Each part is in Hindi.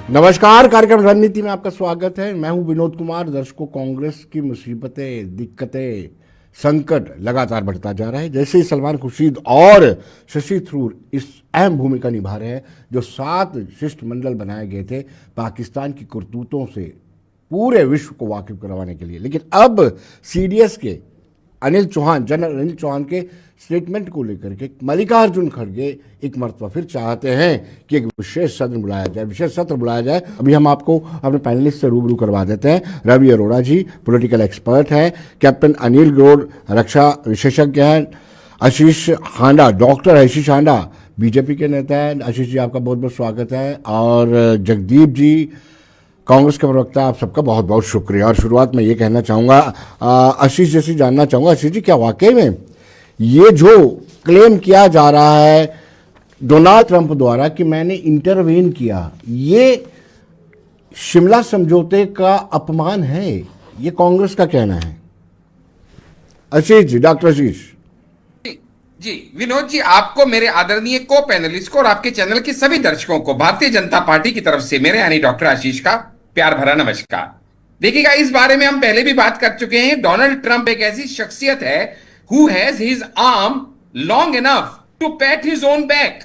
नमस्कार, कार्यक्रम रणनीति में आपका स्वागत है। मैं हूं विनोद कुमार। दर्शकों, कांग्रेस की मुसीबतें, दिक्कतें, संकट लगातार बढ़ता जा रहा है। जैसे ही सलमान खुर्शीद और शशि थरूर इस अहम भूमिका निभा रहे हैं, जो 7 शिष्टमंडल बनाए गए थे पाकिस्तान की करतूतों से पूरे विश्व को वाकिफ करवाने के लिए। लेकिन अब सीडीएस के जनरल अनिल चौहान के स्टेटमेंट को लेकर के मल्लिकार्जुन खड़गे एक मरतबा फिर चाहते हैं कि एक विशेष सत्र बुलाया जाए। अभी हम आपको अपने पैनलिस्ट से रूबरू करवा देते हैं। रवि अरोड़ा जी पॉलिटिकल एक्सपर्ट हैं, कैप्टन अनिल गौड़ रक्षा विशेषज्ञ हैं, आशीष हांडा डॉक्टर आशीष हांडा बीजेपी के नेता हैं। आशीष जी, आपका बहुत बहुत स्वागत है। और जगदीप जी कांग्रेस के प्रवक्ता, आप सबका बहुत बहुत शुक्रिया। और शुरुआत में ये कहना चाहूँगा, आशीष जैसी जानना चाहूँगा, आशीष जी क्या वाकई में ये जो क्लेम किया जा रहा है डोनाल्ड ट्रंप द्वारा कि मैंने इंटरवेन किया, ये शिमला समझौते का अपमान है, ये कांग्रेस का कहना है? आशीष जी, डॉक्टर आशीष जी। विनोद जी, आपको, मेरे आदरणीय को पैनलिस्ट को और आपके चैनल के सभी दर्शकों को भारतीय जनता पार्टी की तरफ से मेरे यानी डॉक्टर आशीष का प्यार भरा नमस्कार। देखिएगा, इस बारे में हम पहले भी बात कर चुके हैं। डोनाल्ड ट्रंप एक ऐसी शख्सियत है who has his arm long enough to pat his own back,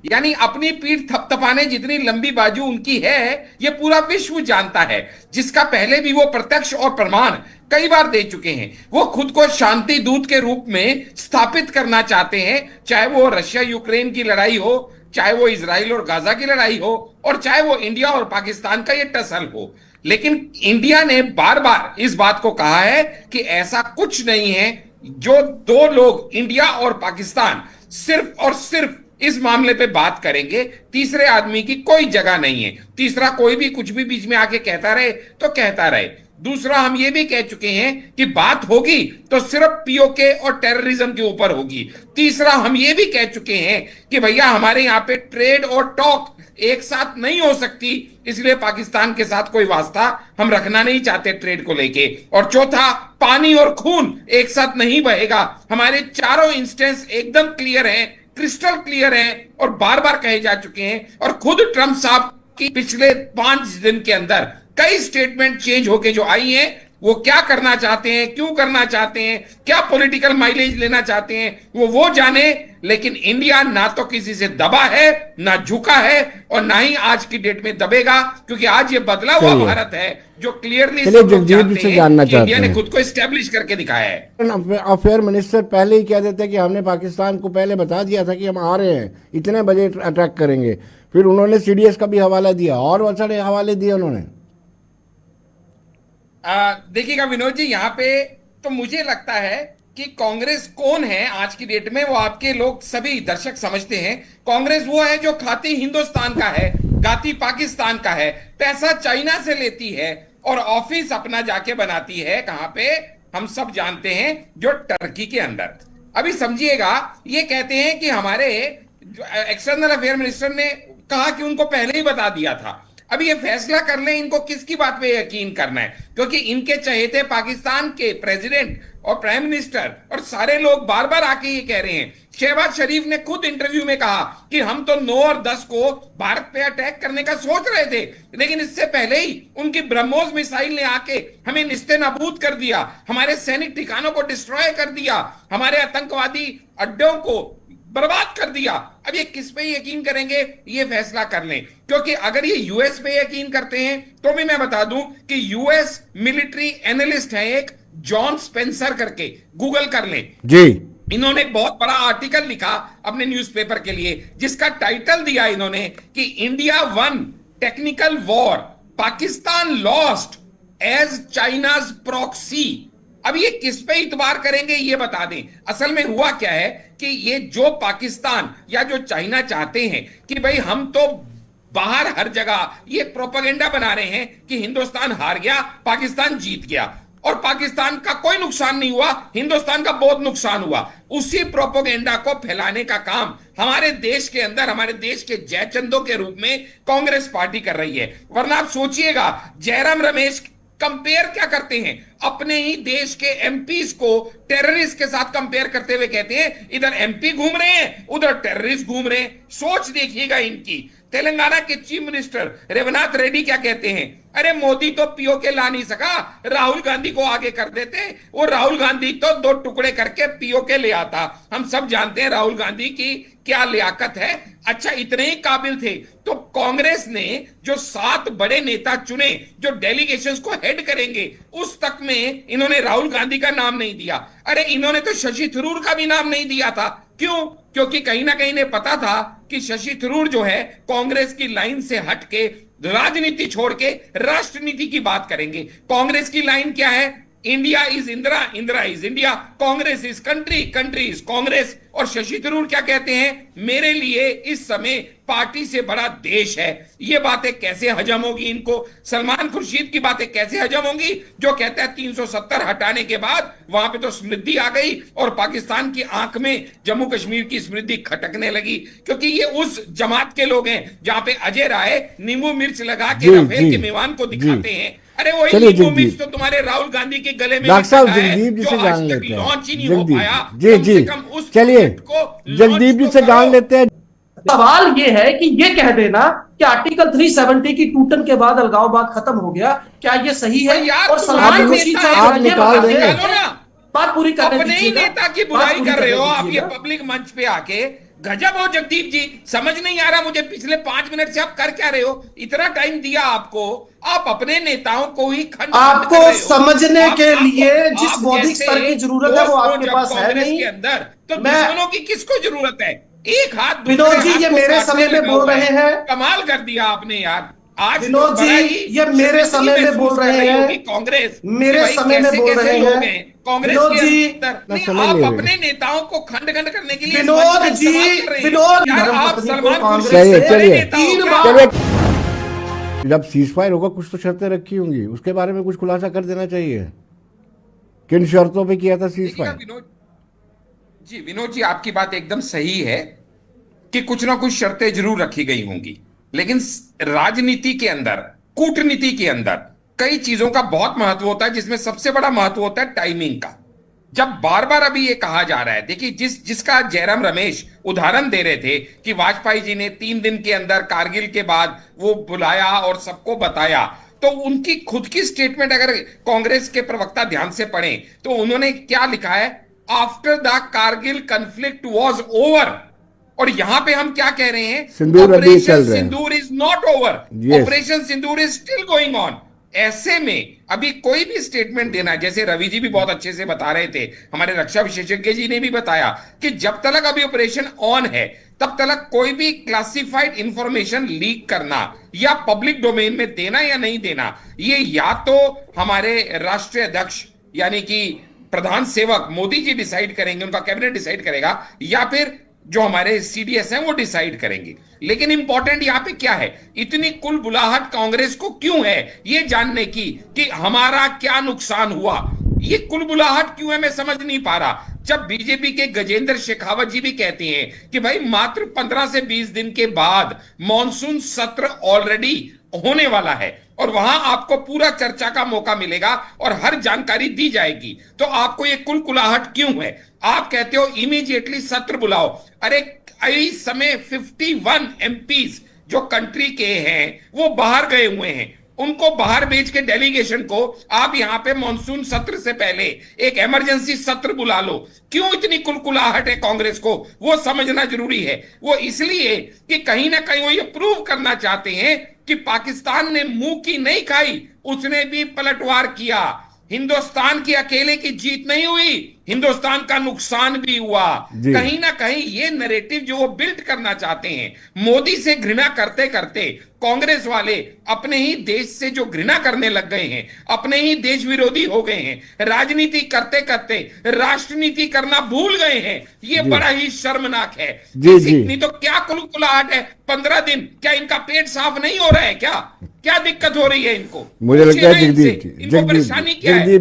यानी अपनी पीठ थपथपाने जितनी लंबी बाजू उनकी है, यह पूरा विश्व जानता है, जिसका पहले भी वो प्रत्यक्ष और प्रमाण कई बार दे चुके हैं। वो खुद को शांति दूत के रूप में स्थापित करना चाहते हैं, चाहे वो रशिया यूक्रेन की लड़ाई हो, चाहे वो इजराइल और गाजा की लड़ाई हो, और चाहे वो इंडिया और पाकिस्तान का ये टसल हो। लेकिन इंडिया ने बार बार इस बात को कहा है कि ऐसा कुछ नहीं है। जो 2 लोग, इंडिया और पाकिस्तान, सिर्फ और सिर्फ इस मामले पे बात करेंगे, तीसरे आदमी की कोई जगह नहीं है। तीसरा कोई भी कुछ भी बीच में आके कहता रहे तो कहता रहे। दूसरा, हम ये भी कह चुके हैं कि बात होगी तो सिर्फ पीओके और टेररिज्म के ऊपर होगी। तीसरा, हम ये भी कह चुके हैं कि भैया हमारे यहां पे ट्रेड और टॉक एक साथ नहीं हो सकती, इसलिए पाकिस्तान के साथ कोई वास्ता हम रखना नहीं चाहते ट्रेड को लेके। और चौथा, पानी और खून एक साथ नहीं बहेगा। हमारे चारों इंस्टेंस एकदम क्लियर हैं, क्रिस्टल क्लियर हैं और बार बार कहे जा चुके हैं। और खुद ट्रंप साहब की पिछले 5 दिन के अंदर कई स्टेटमेंट चेंज होके जो आई हैं, वो क्या करना चाहते हैं, क्यों करना चाहते हैं, क्या पॉलिटिकल माइलेज लेना चाहते हैं, वो जाने। लेकिन इंडिया ना तो किसी से दबा है, ना झुका है, और ना ही आज की डेट में दबेगा, क्योंकि आज ये बदला हुआ भारत है जो क्लियरली इंडिया ने खुद को एस्टेब्लिश करके दिखाया है। अफेयर मिनिस्टर पहले ही कह देते कि हमने पाकिस्तान को पहले बता दिया था कि हम आ रहे हैं, इतने बजे अटैक करेंगे। फिर उन्होंने सीडीएस का भी हवाला दिया और बहुत सारे हवाले दिए उन्होंने। देखिएगा विनोद जी, यहां पे तो मुझे लगता है कि कांग्रेस कौन है आज की डेट में, वो आपके लोग सभी दर्शक समझते हैं। कांग्रेस वो है जो खाती हिंदुस्तान का है, गाती पाकिस्तान का है, पैसा चाइना से लेती है और ऑफिस अपना जाके बनाती है कहां पे, हम सब जानते हैं, जो टर्की के अंदर। अभी समझिएगा, ये कहते हैं कि हमारे एक्सटर्नल अफेयर मिनिस्टर ने कहा कि उनको पहले ही बता दिया था। अभी ये फैसला कर लें इनको किसकी बात पे यकीन करना है, क्योंकि इनके चहेते पाकिस्तान के प्रेसिडेंट और प्राइम मिनिस्टर और सारे लोग बार बार आके ये कह रहे हैं। शहबाज शरीफ ने खुद इंटरव्यू में कहा कि हम तो 9 और 10 को भारत पे अटैक करने का सोच रहे थे, लेकिन इससे पहले ही उनकी ब्रह्मोस मिसाइल ने आके हमें निस्ते नाबूद कर दिया, हमारे सैनिक ठिकानों को डिस्ट्रॉय कर दिया, हमारे आतंकवादी अड्डों को बर्बाद कर दिया। अब ये किस पे यकीन करेंगे, ये फैसला कर लें। क्योंकि अगर ये यूएस पे यकीन करते हैं तो भी मैं बता दूं कि यूएस मिलिट्री एनालिस्ट है एक जॉन स्पेंसर करके, गूगल कर लें जी। इन्होंने एक बहुत बड़ा आर्टिकल लिखा अपने न्यूज़पेपर के लिए, जिसका टाइटल दिया इन्होंने कि India won technical war, Pakistan lost as China's proxy. अब ये किस पे इतबार करेंगे ये बता दें। असल में हुआ क्या है कि ये जो पाकिस्तान या जो चाइना चाहते हैं कि भाई हम तो बाहर हर जगह ये प्रोपेगेंडा बना रहे हैं कि हिंदुस्तान हार गया, पाकिस्तान जीत गया, और पाकिस्तान का कोई नुकसान नहीं हुआ, हिंदुस्तान का बहुत नुकसान हुआ। उसी प्रोपेगेंडा को फैलाने का काम हमारे देश के अंदर, हमारे देश के जयचंदों के रूप में कांग्रेस पार्टी कर रही है। वरना आप सोचिएगा, जयराम रमेश कंपेयर क्या करते हैं, अपने ही देश के एमपीज को टेररिस्ट के साथ कंपेयर करते हुए कहते हैं इधर एमपी घूम रहे हैं उधर टेररिस्ट घूम रहे हैं। सोच देखिएगा इनकी। तेलंगाना के चीफ मिनिस्टर रेवनाथ रेड्डी क्या कहते हैं, अरे मोदी तो पीओके ला नहीं सका, राहुल गांधी को आगे कर देते, वो राहुल गांधी तो 2 टुकड़े करके पीओके ले आता। हम सब जानते हैं राहुल गांधी की क्या लियाकत है। अच्छा, इतने ही काबिल थे तो कांग्रेस ने जो 7 बड़े नेता चुने जो डेलीगेशंस को हेड करेंगे, उस तक में इन्होंने राहुल गांधी का नाम नहीं दिया। अरे इन्होंने तो शशि थरूर का भी नाम नहीं दिया था। क्यों? क्योंकि कहीं ना कहीं इन्हें पता था कि शशि थरूर जो है कांग्रेस की लाइन से हटके राजनीति छोड़ के राष्ट्रनीति की बात करेंगे। कांग्रेस की लाइन क्या है? India is Indira, Indira is India, Congress is country, country is Congress. और शशि थरूर क्या कहते हैं, मेरे लिए इस समय पार्टी से बड़ा देश है। ये बातें कैसे हजम होगी इनको? सलमान खुर्शीद की बातें कैसे हजम होंगी जो कहता है 370 हटाने के बाद वहां पे तो समृद्धि आ गई और पाकिस्तान की आंख में जम्मू कश्मीर की समृद्धि खटकने लगी। क्योंकि ये उस जमात के लोग हैं जहां पे अजय राय नींबू मिर्च लगा के रफेल के मेवान को दिखाते हैं। अरे वही नींबू मिर्च तो तुम्हारे राहुल गांधी के गले में डॉक्टर साहब जगदीप जी से जान लेते हैं। लॉन्च ही नहीं हो पाया। जी जी, चलिए जगदीप जी से जान लेते हैं। सवाल ये है कि ये कह देना कि आर्टिकल 370 की टूटन के बाद अलगाववाद खत्म हो गया, क्या ये सही है? और सलमान खुर्शीद आप निकाल देंगे बात पूरी करने अपने ही नेता की बुराई कर रहे हो आप ये पब्लिक मंच पे आके। गजब हो जगदीप जी, समझ नहीं आ रहा मुझे पिछले 5 मिनट से आप कर क्या रहे हो? इतना टाइम दिया आपको, आप अपने नेताओं को ही खंड आपको समझने के लिए जिस बौद्धिक स्तर की जरूरत है वो आपके पास है नहीं के अंदर, तो दुश्मनों की किसको जरूरत है? एक हाथ विनोद जी ये मेरे समय में बोल रहे हैं, कमाल कर दिया आपने यार। आज विनोद जी ये मेरे समय में बोल रहे हैं, कांग्रेस मेरे समय में बोल रहे हैं कांग्रेस विनोद के जी, अंदर आप अपने नेताओं को खंड खंड करने के लिए विनोद जी, विनोद यार आप सलमान चलिए चलिए चलिए जब सीज फायर होगा कुछ तो शर्तें रखी होंगी, उसके बारे में कुछ खुलासा कर देना चाहिए। किन शर्तों पे किया था सीज फायर? विनोद जी आपकी बात एकदम सही है कि कुछ ना कुछ शर्तें जरूर रखी गई होंगी, लेकिन राजनीति के अंदर, कूटनीति के अंदर कई चीजों का बहुत महत्व होता है, जिसमें सबसे बड़ा महत्व होता है टाइमिंग का। जब बार बार अभी ये कहा जा रहा है, देखिए जिसका जयराम रमेश उदाहरण दे रहे थे कि वाजपेयी जी ने 3 दिन के अंदर कारगिल के बाद वो बुलाया और सबको बताया, तो उनकी खुद की स्टेटमेंट अगर कांग्रेस के प्रवक्ता ध्यान से पढ़ें तो उन्होंने क्या लिखा है, after the Kargil conflict was over. और यहां पे हम क्या कह रहे हैं, सिंदूर अभी चल रहा है, Sindoor is not over, operation Sindoor is still going on. ऐसे में अभी कोई भी स्टेटमेंट देना, जैसे रवि जी भी बहुत अच्छे से बता रहे थे, हमारे रक्षा विशेषज्ञ जी ने भी बताया कि जब तक अभी ऑपरेशन ऑन है तब तक कोई भी क्लासिफाइड इंफॉर्मेशन लीक करना या पब्लिक डोमेन में देना या नहीं देना, ये या तो हमारे राष्ट्रीय अध्यक्ष यानी कि प्रधान सेवक मोदी जी डिसाइड करेंगे, उनका कैबिनेट डिसाइड करेगा, या फिर जो हमारे सीडीएस हैं वो डिसाइड करेंगे। लेकिन इंपॉर्टेंट यहां पे क्या है, इतनी कुल बुलाहट कांग्रेस को क्यों है ये जानने की कि हमारा क्या नुकसान हुआ। ये कुल बुलाहट क्यों है मैं समझ नहीं पा रहा। जब बीजेपी के गजेंद्र शेखावत जी भी कहते हैं कि भाई मात्र 15 से 20 दिन के बाद मॉनसून सत्र ऑलरेडी होने वाला है और वहां आपको पूरा चर्चा का मौका मिलेगा और हर जानकारी दी जाएगी, तो आपको ये कुलकुलाहट क्यों है? आप कहते हो इमीडिएटली सत्र बुलाओ। अरे इस समय 51 एमपीज जो कंट्री के हैं वो बाहर गए हुए हैं, उनको बाहर भेज के डेलीगेशन को आप यहां पे मॉनसून सत्र से पहले एक इमरजेंसी सत्र बुला लो। क्यों इतनी कुलकुलाहट है कांग्रेस को, वो समझना जरूरी है। वो इसलिए कि कहीं ना कहीं वो ये प्रूव करना चाहते हैं कि पाकिस्तान ने मुंह की नहीं खाई, उसने भी पलटवार किया। हिंदुस्तान की अकेले की जीत नहीं हुई, हिंदुस्तान का नुकसान भी हुआ। कहीं ना कहीं ये नैरेटिव जो वो बिल्ड करना चाहते हैं, मोदी से घृणा करते करते कांग्रेस वाले अपने ही देश से जो घृणा करने लग गए हैं, अपने ही देश विरोधी हो गए हैं, राजनीति करते करते राष्ट्रनीति करना भूल गए हैं। ये बड़ा ही शर्मनाक है। इतनी तो क्या कुलकुलाहट है, 15 दिन, क्या इनका पेट साफ नहीं हो रहा है? क्या दिक्कत हो रही है इनको? मुझे लगता है इनको परेशानी क्या है?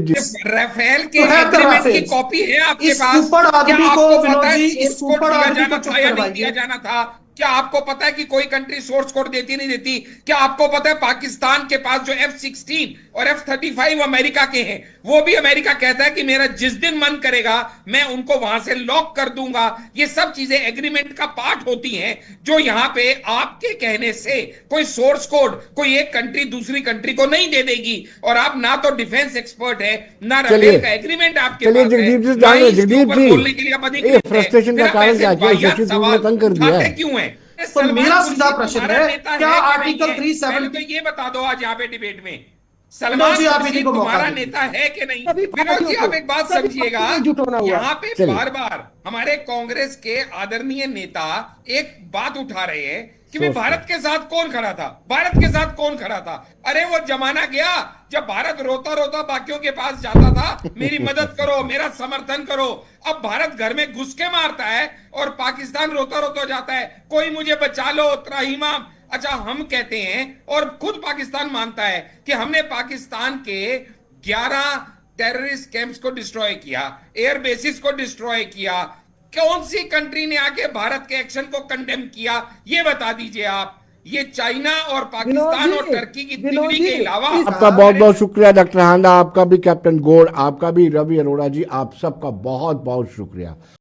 राफेल के एग्रीमेंट की कॉपी है आपके पास, क्या आपको पता है इसको दिया जाना था या नहीं दिया जाना था? क्या आपको पता है कि कोई कंट्री सोर्स कोड देती नहीं देती? क्या आपको पता है पाकिस्तान के पास जो F-16 और F-35 अमेरिका के हैं, वो भी अमेरिका कहता है कि मेरा जिस दिन मन करेगा मैं उनको वहां से लॉक कर दूंगा। ये सब चीजें एग्रीमेंट का पार्ट होती हैं, जो यहां पे आपके कहने से कोई सोर्स कोड कोई एक कंट्री दूसरी कंट्री को नहीं दे देगी। और आप ना तो डिफेंस एक्सपर्ट है, ना राफेल का एग्रीमेंट आपके पास है, जगदीप जी ना ही इसके जगदीप ऊपर बोलने के लिए आप अधिकृत हैं। फ्रस्ट्रेशन का फिर आप कारण ऐसे क्या किया? वाहियात शशि थरूर ने सवाल तंग कर दिया उठाते है। क्यों हैं? तो मेरा सीधा प्रश्न तुम्हारा है, नेता क्या है कि आर्टिकल नहीं है? 370 पहले तो ये बता दो आज यहाँ पे डिबेट में, विनोद सलमान जी, आप खुर्शीद इन्हीं को मौका तुम्हारा दीजिए। नेता है कि नहीं? सभी विनोद जी, पार्टियों आप एक बात को, सभी समझिएगा, पार्टियों को एकजुट होना हुआ। यहाँ पे चलिए। बार बार हमारे कांग्रेस के आदरणीय नेता एक बात उठा रहे हैं कि भाई सोचते। भारत के साथ कौन खड़ा था, भारत के साथ कौन खड़ा था? अरे वो जमाना गया जब भारत रोता रोता बाकियों के पास जाता था, मेरी मदद करो, मेरा समर्थन करो। अब भारत घर में घुस के मारता है और पाकिस्तान रोता रोता जाता है, कोई मुझे बचा लो, त्राहिमाम। अच्छा, हम कहते हैं और खुद पाकिस्तान मानता है कि हमने पाकिस्तान के 11 टेररिस्ट कैंप्स को डिस्ट्रॉय किया, एयर बेसिस को डिस्ट्रॉय किया। कौन सी कंट्री ने आके भारत के एक्शन को कंडेम किया? ये बता दीजिए आप। ये चाइना और पाकिस्तान विनोद और जी, टर्की की विनोद तिगड़ी के जी, अलावा आपका बहुत बहुत शुक्रिया डॉक्टर हांडा, आपका भी कैप्टन गौड़, आपका भी रवि अरोड़ा जी, आप सबका बहुत बहुत शुक्रिया।